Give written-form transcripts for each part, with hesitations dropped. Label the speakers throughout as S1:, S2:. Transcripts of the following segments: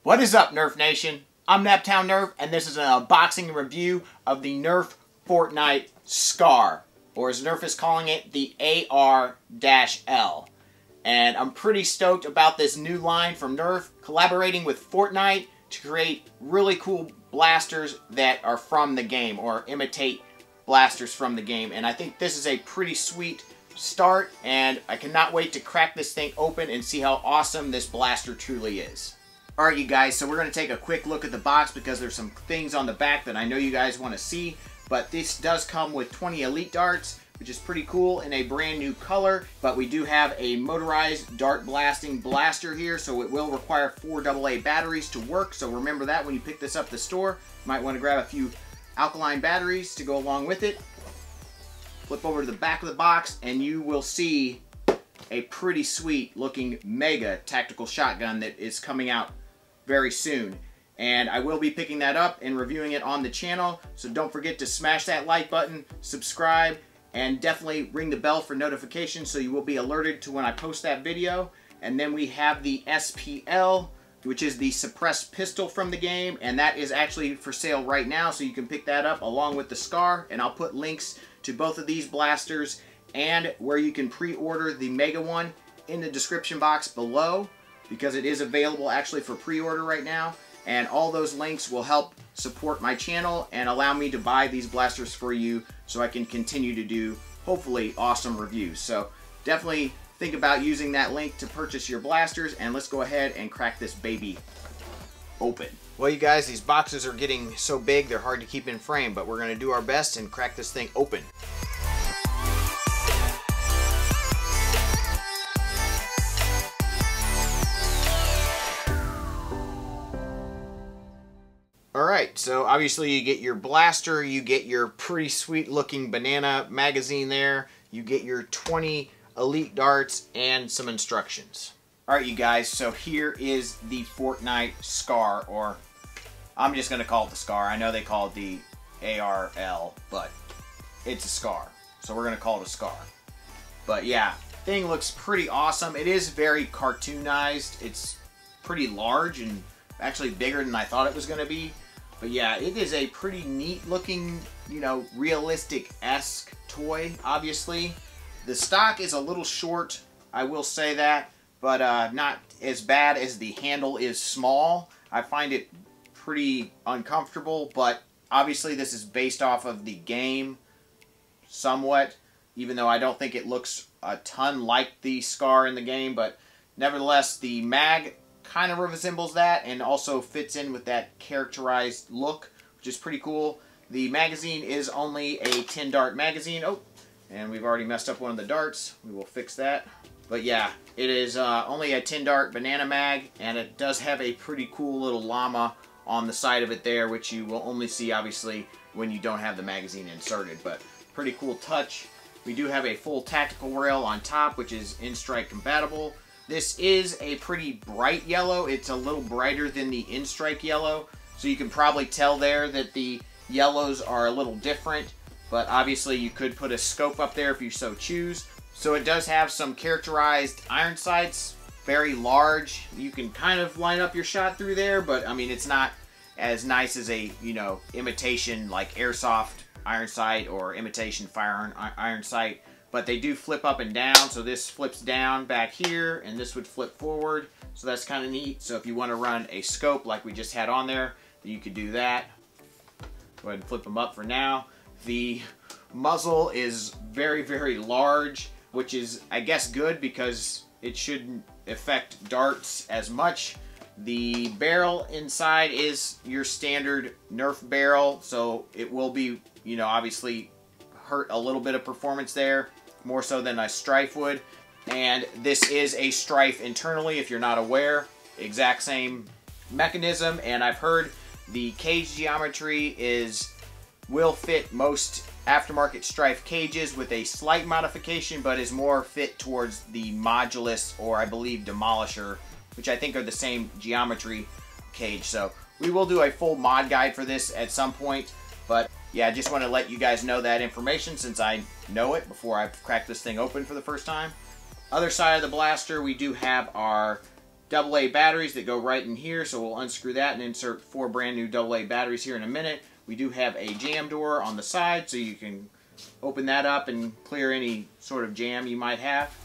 S1: What is up, Nerf Nation? I'm Naptown Nerf, and this is an unboxing review of the Nerf Fortnite Scar, or as Nerf is calling it, the AR-L. And I'm pretty stoked about this new line from Nerf, collaborating with Fortnite to create really cool blasters that are from the game, or imitate blasters from the game. And I think this is a pretty sweet start, and I cannot wait to crack this thing open and see how awesome this blaster truly is. Alright, you guys, so we're going to take a quick look at the box because there's some things on the back that I know you guys want to see. But this does come with 20 elite darts, which is pretty cool, in a brand new color. But we do have a motorized dart blasting blaster here, so it will require 4 AA batteries to work. So remember that when you pick this up at the store. You might want to grab a few alkaline batteries to go along with it. Flip over to the back of the box and you will see a pretty sweet looking mega tactical shotgun that is coming out very soon. And I will be picking that up and reviewing it on the channel. So don't forget to smash that like button, subscribe, and definitely ring the bell for notifications so you will be alerted to when I post that video. And then we have the SPL, which is the suppressed pistol from the game, and that is actually for sale right now, so you can pick that up along with the Scar. And I'll put links to both of these blasters and where you can pre-order the Mega one in the description box below, because it is available actually for pre-order right now. And all those links will help support my channel and allow me to buy these blasters for you so I can continue to do, hopefully, awesome reviews. So definitely think about using that link to purchase your blasters, and let's go ahead and crack this baby open. Well, you guys, these boxes are getting so big they're hard to keep in frame, but we're going to do our best and crack this thing open. Alright, so obviously you get your blaster, you get your pretty sweet looking banana magazine there, you get your 20 elite darts, and some instructions. Alright, you guys, so here is the Fortnite Scar, or I'm just going to call it the Scar. I know they call it the AR-L, but it's a Scar, so we're going to call it a Scar. But yeah, thing looks pretty awesome. It is very cartoonized. It's pretty large and actually bigger than I thought it was going to be. But yeah, it is a pretty neat looking, you know, realistic-esque toy, obviously. The stock is a little short, I will say that, but not as bad as the handle is small. I find it pretty uncomfortable, but obviously this is based off of the game somewhat, even though I don't think it looks a ton like the Scar in the game, but nevertheless, the mag kind of resembles that and also fits in with that characterized look, which is pretty cool. The magazine is only a 10 dart magazine. Oh, and we've already messed up one of the darts. We will fix that. But yeah, it is only a 10 dart banana mag, and it does have a pretty cool little llama on the side of it there, which you will only see obviously when you don't have the magazine inserted, but pretty cool touch. We do have a full tactical rail on top, which is in-strike compatible. This is a pretty bright yellow. It's a little brighter than the in-strike yellow, so you can probably tell there that the yellows are a little different, but obviously you could put a scope up there if you so choose. So it does have some characterized iron sights, very large. You can kind of line up your shot through there, but I mean, it's not as nice as a, you know, imitation like airsoft iron sight or imitation fire iron sight. But they do flip up and down, so this flips down back here, and this would flip forward, so that's kind of neat. So if you want to run a scope like we just had on there, you could do that. Go ahead and flip them up for now. The muzzle is very, very large, which is, I guess, good because it shouldn't affect darts as much. The barrel inside is your standard Nerf barrel, so it will be, you know, obviously hurt a little bit of performance there, more so than a Strife would. And this is a Strife internally, if you're not aware. Exact same mechanism, and I've heard the cage geometry will fit most aftermarket Strife cages with a slight modification, but is more fit towards the Modulus, or I believe Demolisher, which I think are the same geometry cage. So we will do a full mod guide for this at some point, but yeah, I just want to let you guys know that information since I know it before I've cracked this thing open for the first time. Other side of the blaster, we do have our AA batteries that go right in here, so we'll unscrew that and insert 4 brand new AA batteries here in a minute. We do have a jam door on the side, so you can open that up and clear any sort of jam you might have.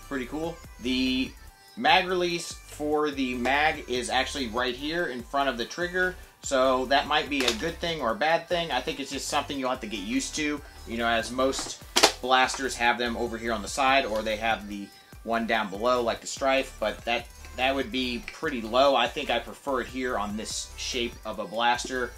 S1: Pretty cool. The mag release for the mag is actually right here in front of the trigger, so that might be a good thing or a bad thing. I think it's just something you'll have to get used to, you know, as most blasters have them over here on the side, or they have the one down below like the Strife, but that would be pretty low. I think I prefer it here on this shape of a blaster,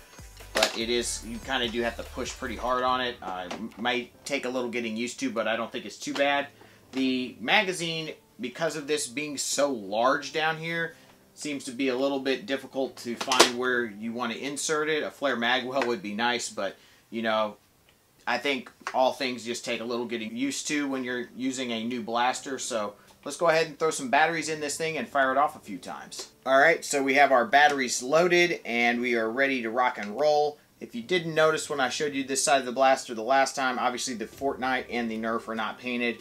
S1: but it is, you kind of do have to push pretty hard on it. It might take a little getting used to, but I don't think it's too bad. The magazine, because of this being so large down here, seems to be a little bit difficult to find where you want to insert it. A flare mag well would be nice, but you know, I think all things just take a little getting used to when you're using a new blaster. So let's go ahead and throw some batteries in this thing and fire it off a few times. Alright, so we have our batteries loaded and we are ready to rock and roll. If you didn't notice when I showed you this side of the blaster the last time, obviously the Fortnite and the Nerf are not painted.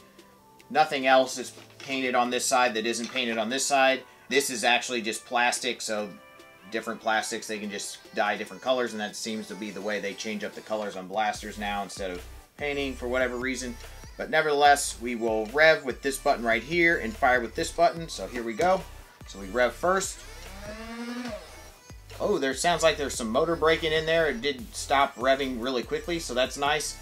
S1: Nothing else is painted on this side that isn't painted on this side. This is actually just plastic, so different plastics, they can just dye different colors, and that seems to be the way they change up the colors on blasters now instead of painting for whatever reason. But nevertheless, we will rev with this button right here and fire with this button. So here we go. So we rev first. Oh, there sounds like there's some motor braking in there. It did stop revving really quickly, so that's nice.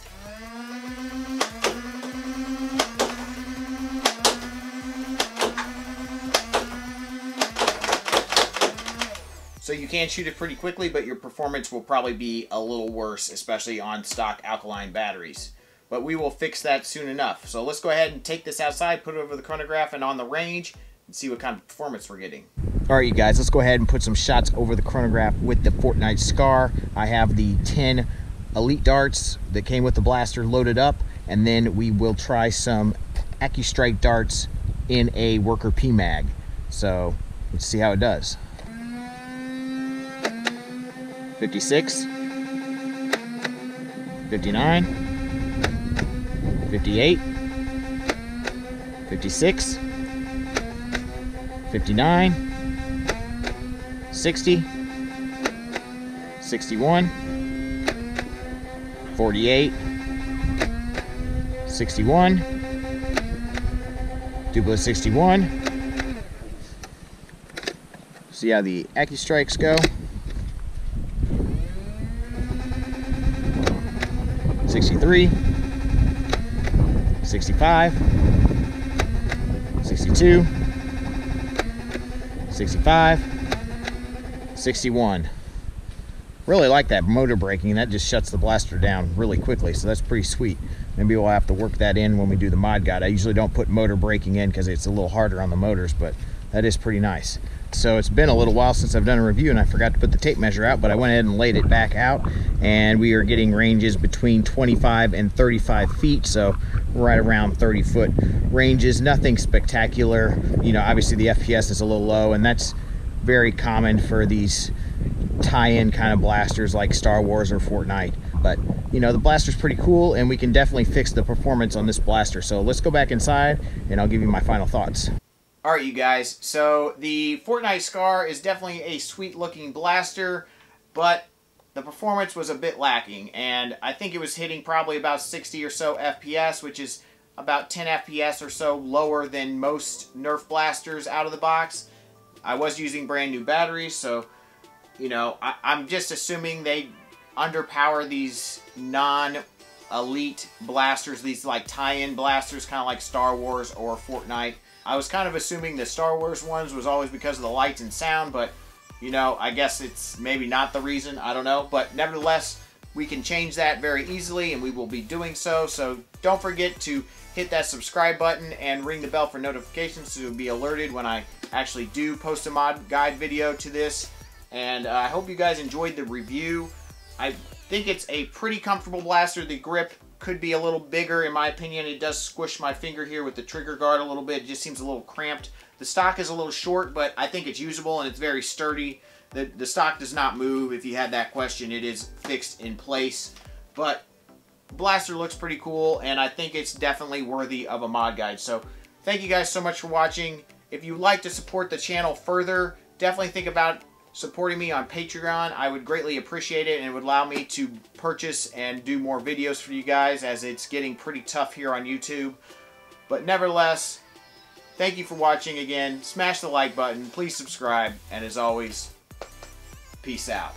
S1: So you can shoot it pretty quickly, but your performance will probably be a little worse, especially on stock alkaline batteries. But we will fix that soon enough. So let's go ahead and take this outside, put it over the chronograph and on the range, and see what kind of performance we're getting. Alright you guys, let's go ahead and put some shots over the chronograph with the Fortnite Scar. I have the 10 Elite darts that came with the blaster loaded up, and then we will try some AccuStrike darts in a worker PMag. So let's see how it does. 56, 59, 58, 56, 59, 60, 61, 48, 61, duplicate 61. See how the AccuStrikes go. 63, 65, 62, 65, 61. Really like that motor braking. That just shuts the blaster down really quickly, so that's pretty sweet. Maybe we'll have to work that in when we do the mod guide. I usually don't put motor braking in because it's a little harder on the motors, but that is pretty nice. So it's been a little while since I've done a review, and I forgot to put the tape measure out, but I went ahead and laid it back out, and we are getting ranges between 25 and 35 feet, so right around 30-foot ranges. Nothing spectacular. You know, obviously the FPS is a little low, and that's very common for these tie-in kind of blasters like Star Wars or Fortnite. But you know, the blaster's pretty cool, and we can definitely fix the performance on this blaster. So let's go back inside and I'll give you my final thoughts. Alright you guys, so the Fortnite Scar is definitely a sweet looking blaster, but the performance was a bit lacking, and I think it was hitting probably about 60 or so FPS, which is about 10 FPS or so lower than most Nerf blasters out of the box. I was using brand new batteries, so you know, I'm just assuming they underpower these non-elite blasters, these like tie-in blasters, kind of like Star Wars or Fortnite. I was kind of assuming the Star Wars ones was always because of the lights and sound, but you know, I guess it's maybe not the reason, I don't know. But nevertheless, we can change that very easily, and we will be doing so. So don't forget to hit that subscribe button and ring the bell for notifications so you'll be alerted when I actually do post a mod guide video to this. And I hope you guys enjoyed the review. I think it's a pretty comfortable blaster. The grip could be a little bigger in my opinion. It does squish my finger here with the trigger guard a little bit. It just seems a little cramped. The stock is a little short, but I think it's usable and it's very sturdy. The stock does not move. If you had that question, it is fixed in place. But blaster looks pretty cool, and I think it's definitely worthy of a mod guide. So thank you guys so much for watching, If you'd like to support the channel further, definitely think about supporting me on Patreon. I would greatly appreciate it, and it would allow me to purchase and do more videos for you guys, as it's getting pretty tough here on YouTube. But nevertheless, thank you for watching again. Smash the like button, please subscribe, and as always, peace out.